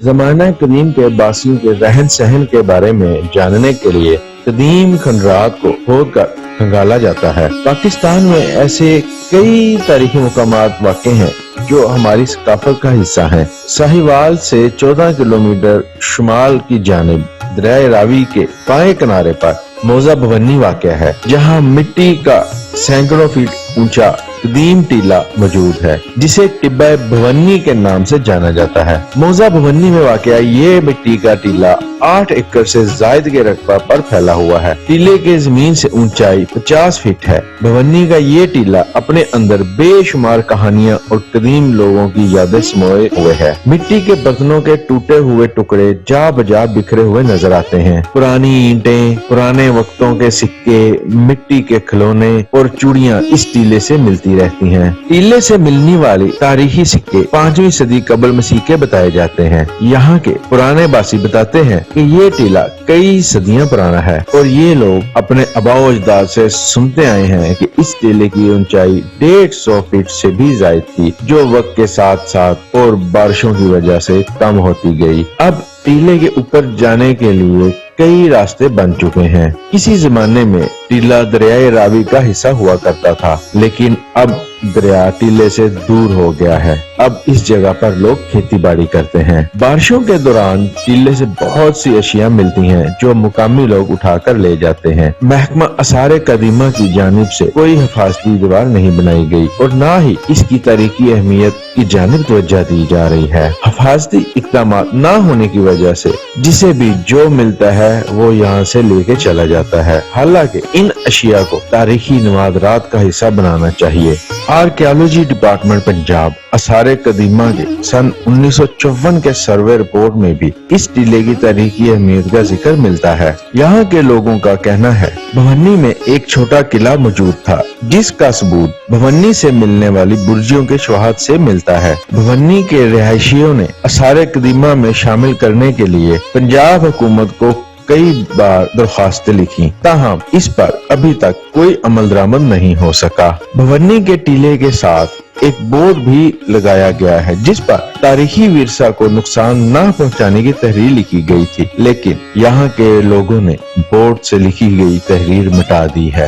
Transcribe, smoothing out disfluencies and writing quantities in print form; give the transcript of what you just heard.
زمانہ قدیم کے باسیوں کے رہن سہن کے بارے میں جاننے کے لیے قدیم کھنڈرات کو کھود کر کھنگالا جاتا ہے۔ پاکستان میں ایسے کئی تاریخی مقامات واقع ہیں جو ہماری ثقافت کا حصہ ہیں۔ ساہیوال سے 14 کلومیٹر شمال کی جانب دریائے راوی کے بائیں کنارے پر موزہ بھونی واقع ہے، جہاں مٹی کا سینکڑوں فٹ اونچا قدیم ٹیلہ موجود ہے جسے ٹبہ بھونی کے نام سے جانا جاتا ہے۔ موزہ بھونی میں واقع یہ مٹی کا ٹیلہ 8 ایکڑ سے زائد کے رقبہ پر پھیلا ہوا ہے۔ ٹیلے کے زمین سے اونچائی 50 فٹ ہے۔ بھونی کا یہ ٹیلہ اپنے اندر بے شمار کہانیاں اور قدیم لوگوں کی یادیں سموئے ہوئے ہے۔ مٹی کے برتنوں کے ٹوٹے ہوئے ٹکڑے جا بجا بکھرے ہوئے نظر آتے ہیں۔ پرانی اینٹیں، پرانے وقتوں کے سکے، مٹی کے کھلونے اور چوڑیاں اس ٹیلے سے ملتی رہتی ہیں۔ ٹیلے سے ملنے والی تاریخی سکے 5ویں صدی قبل مسیح کے بتائے جاتے ہیں۔ یہاں کے پرانے باسی بتاتے ہیں کہ یہ ٹیلہ کئی صدیاں پرانا ہے اور یہ لوگ اپنے آباء و اجداد سے سنتے آئے ہیں کہ اس ٹیلے کی اونچائی 150 فٹ سے بھی زائد تھی، جو وقت کے ساتھ ساتھ اور بارشوں کی وجہ سے کم ہوتی گئی۔ اب ٹیلے کے اوپر جانے کے لیے کئی راستے بن چکے ہیں۔ کسی زمانے میں ٹیلہ دریائے راوی کا حصہ ہوا کرتا تھا، لیکن اب دریا ٹیلے سے دور ہو گیا ہے۔ اب اس جگہ پر لوگ کھیتی باڑی کرتے ہیں۔ بارشوں کے دوران ٹیلے سے بہت سی اشیاء ملتی ہیں جو مقامی لوگ اٹھا کر لے جاتے ہیں۔ محکمہ آثار قدیمہ کی جانب سے کوئی حفاظتی دیوار نہیں بنائی گئی اور نہ ہی اس کی تاریخی اہمیت کی جانب توجہ دی جا رہی ہے۔ حفاظتی اقدامات نہ ہونے کی وجہ سے جسے بھی جو ملتا ہے وہ یہاں سے لے کے چلا جاتا ہے، حالانکہ ان اشیاء کو تاریخی نوادرات کا حصہ بنانا چاہیے۔ آرکیالوجی ڈپارٹمنٹ پنجاب آثار قدیمہ کے سن 1954 کے سروے رپورٹ میں بھی اس ٹیلے کی تاریخی اہمیت کا ذکر ملتا ہے۔ یہاں کے لوگوں کا کہنا ہے بھونی میں ایک چھوٹا قلعہ موجود تھا جس کا ثبوت بھونی سے ملنے والی برجیوں کے شواہد سے ملتا ہے۔ بھونی کے رہائشیوں نے آثار قدیمہ میں شامل کرنے کے لیے پنجاب حکومت کو کئی بار درخواستیں لکھی، تاہم اس پر ابھی تک کوئی عمل درآمد نہیں ہو سکا۔ بھونی کے ٹیلے کے ساتھ ایک بورڈ بھی لگایا گیا ہے جس پر تاریخی ورثہ کو نقصان نہ پہنچانے کی تحریر لکھی گئی تھی، لیکن یہاں کے لوگوں نے بورڈ سے لکھی گئی تحریر مٹا دی ہے۔